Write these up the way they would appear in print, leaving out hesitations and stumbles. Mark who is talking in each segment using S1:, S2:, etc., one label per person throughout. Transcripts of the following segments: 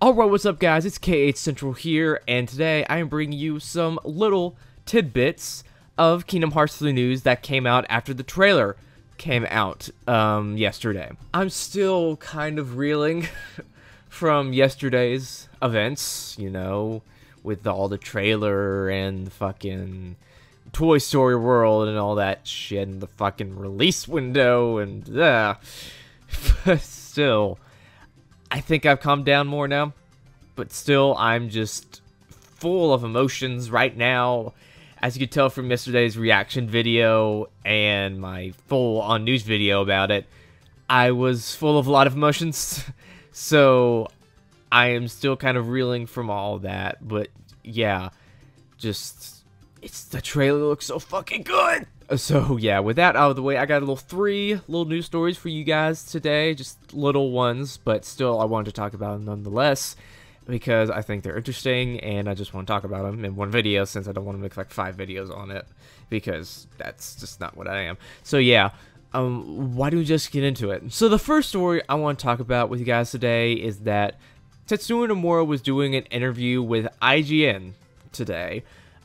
S1: Alright, what's up guys, it's K8 Central here, and today I am bringing you some little tidbits of Kingdom Hearts 3 news that came out after the trailer came out yesterday. I'm still kind of reeling from yesterday's events, you know, with all the trailer and the fucking Toy Story World and all that shit, and the fucking release window, and but still, I think I've calmed down more now, but still, I'm just full of emotions right now. As you could tell from yesterday's reaction video and my full-on news video about it, I was full of a lot of emotions, so I am still kind of reeling from all that, but yeah, just, the trailer looks so fucking good! So yeah, with that out of the way, I got three little news stories for you guys today, just little ones, but still I wanted to talk about them nonetheless, because I think they're interesting, and I just want to talk about them in one video, since I don't want to make like 5 videos on it, because that's just not what I am. So yeah, why don't we just get into it? So the first story I want to talk about with you guys today is that Tetsuya Nomura was doing an interview with IGN today,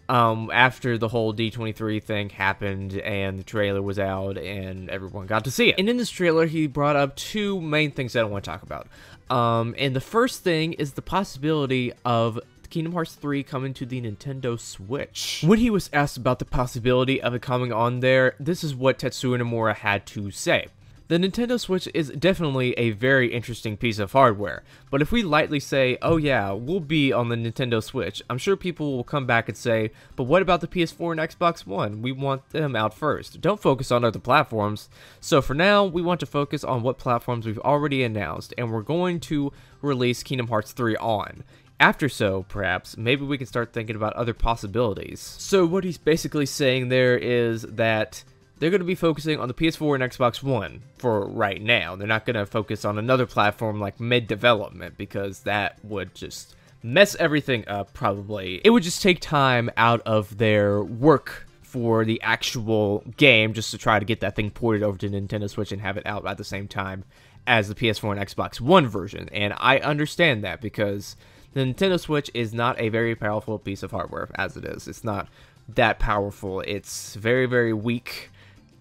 S1: after the whole D23 thing happened and the trailer was out and everyone got to see it. And in this trailer, he brought up 2 main things that I want to talk about. And the first thing is the possibility of Kingdom Hearts 3 coming to the Nintendo Switch. When he was asked about the possibility of it coming on there, this is what Tetsuya Nomura had to say. The Nintendo Switch is definitely a very interesting piece of hardware, but if we lightly say, oh yeah, we'll be on the Nintendo Switch, I'm sure people will come back and say, but what about the PS4 and Xbox One? We want them out first. Don't focus on other platforms. So for now, we want to focus on what platforms we've already announced, and we're going to release Kingdom Hearts 3 on. After so, perhaps, maybe we can start thinking about other possibilities. So what he's basically saying there is that they're going to be focusing on the PS4 and Xbox One for right now. They're not going to focus on another platform like mid-development, because that would just mess everything up, probably. It would just take time out of their work for the actual game just to try to get that thing ported over to Nintendo Switch and have it out at the same time as the PS4 and Xbox One version. And I understand that, because the Nintendo Switch is not a very powerful piece of hardware as it is. It's not that powerful. It's very, very weak.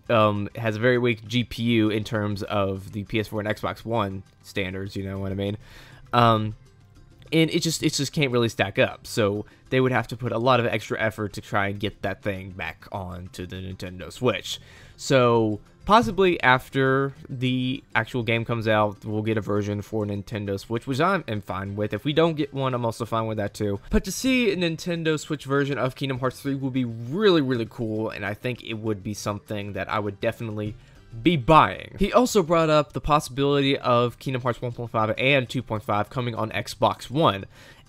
S1: Has a very weak GPU in terms of the PS4 and Xbox One standards, you know what I mean? And it just can't really stack up, so they would have to put a lot of extra effort to try and get that thing back onto the Nintendo Switch. So possibly after the actual game comes out, we'll get a version for Nintendo Switch, which I'm fine with. If we don't get one, I'm also fine with that too. But to see a Nintendo Switch version of Kingdom Hearts 3 would be really, really cool, and I think it would be something that I would definitely be buying. He also brought up the possibility of Kingdom Hearts 1.5 and 2.5 coming on Xbox One.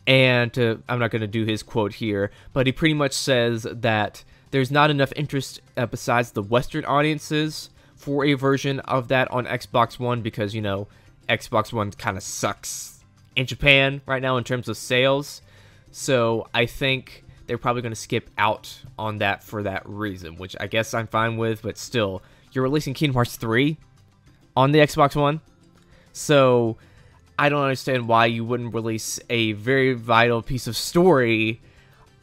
S1: And I'm not going to do his quote here, but he pretty much says that there's not enough interest besides the Western audiences for a version of that on Xbox One, because, you know, Xbox One kind of sucks in Japan right now in terms of sales. So I think they're probably going to skip out on that for that reason, which I guess I'm fine with, but still, you're releasing Kingdom Hearts 3 on the Xbox One, so I don't understand why you wouldn't release a very vital piece of story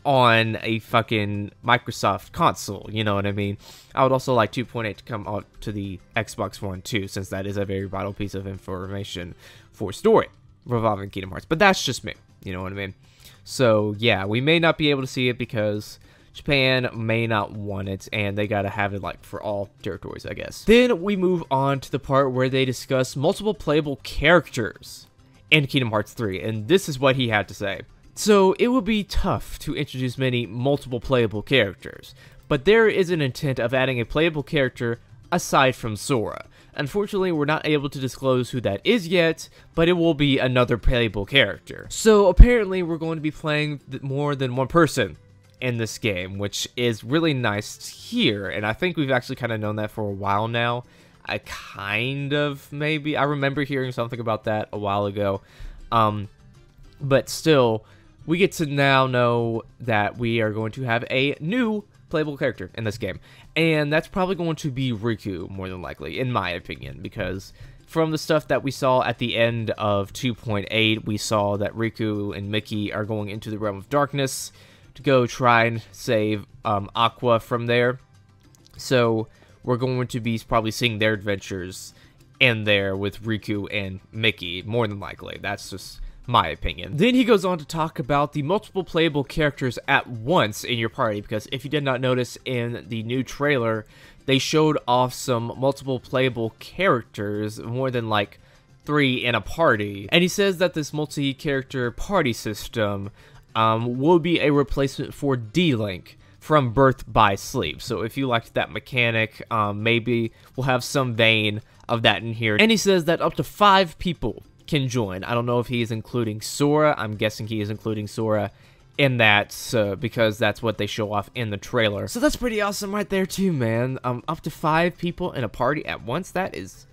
S1: on a fucking Microsoft console, you know what I mean? I would also like 2.8 to come out to the Xbox One too, since that is a very vital piece of information for story revolving Kingdom Hearts. But that's just me, you know what I mean? So yeah, we may not be able to see it because Japan may not want it, and they gotta have it like for all territories, I guess. Then we move on to the part where they discuss multiple playable characters in Kingdom Hearts 3, and this is what he had to say. So, it will be tough to introduce many multiple playable characters, but there is an intent of adding a playable character aside from Sora. Unfortunately, we're not able to disclose who that is yet, but it will be another playable character. So, apparently, we're going to be playing more than one person in this game, which is really nice to hear, and I think we've actually kind of known that for a while now. I remember hearing something about that a while ago, but still, we get to now know that we are going to have a new playable character in this game, and that's probably going to be Riku, more than likely, in my opinion, because from the stuff that we saw at the end of 2.8, we saw that Riku and Mickey are going into the Realm of Darkness to go try and save Aqua from there. So we're going to be probably seeing their adventures in there with Riku and Mickey, more than likely. That's just my opinion. Then he goes on to talk about the multiple playable characters at once in your party, because if you did not notice in the new trailer, they showed off some multiple playable characters, more than like 3 in a party. And he says that this multi-character party system will be a replacement for D-Link from Birth by Sleep. So if you liked that mechanic, maybe we'll have some vein of that in here. And he says that up to 5 people can join. I don't know if he is including Sora. I'm guessing he is including Sora in that, because that's what they show off in the trailer. So that's pretty awesome right there too, man. Up to 5 people in a party at once. That is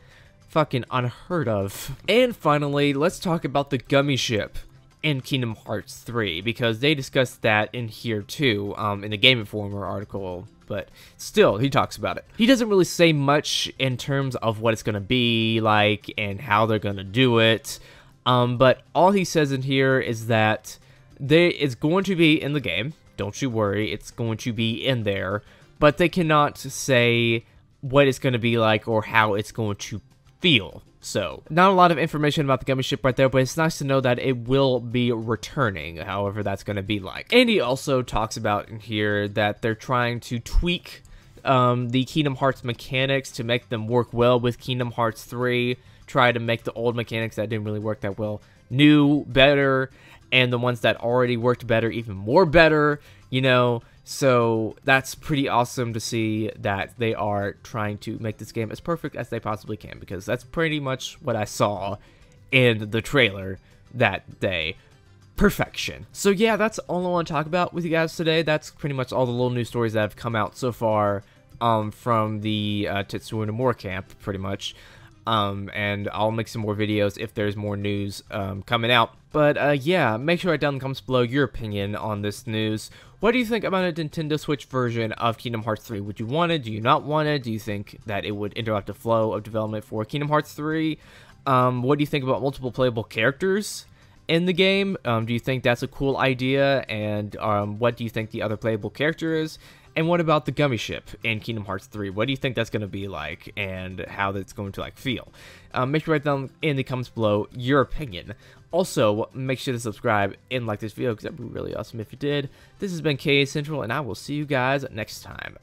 S1: fucking unheard of. And finally, let's talk about the gummy ship in Kingdom Hearts 3, because they discussed that in here too, in the Game Informer article, but still, he talks about it. He doesn't really say much in terms of what it's going to be like and how they're going to do it, but all he says in here is that it's going to be in the game. Don't you worry, it's going to be in there, but they cannot say what it's going to be like or how it's going to feel. So, not a lot of information about the gummy ship right there, but it's nice to know that it will be returning, however that's going to be like. And he also talks about in here that they're trying to tweak the Kingdom Hearts mechanics to make them work well with Kingdom Hearts 3, try to make the old mechanics that didn't really work that well new, better, and the ones that already worked better even more better, you know. So that's pretty awesome to see that they are trying to make this game as perfect as they possibly can, because that's pretty much what I saw in the trailer that day. Perfection. So yeah, that's all I want to talk about with you guys today. That's pretty much all the little news stories that have come out so far from the Tetsuo Nomura camp, pretty much. And I'll make some more videos if there's more news coming out. But yeah, make sure to write down in the comments below your opinion on this news. What do you think about a Nintendo Switch version of Kingdom Hearts 3? Would you want it? Do you not want it? Do you think that it would interrupt the flow of development for Kingdom Hearts 3? What do you think about multiple playable characters in the game? Do you think that's a cool idea? And what do you think the other playable character is? And what about the gummy ship in Kingdom Hearts 3? What do you think that's going to be like, and how that's going to feel? Make sure to write down in the comments below your opinion. Also, make sure to subscribe and like this video, because that'd be really awesome if you did. This has been KA Central, and I will see you guys next time.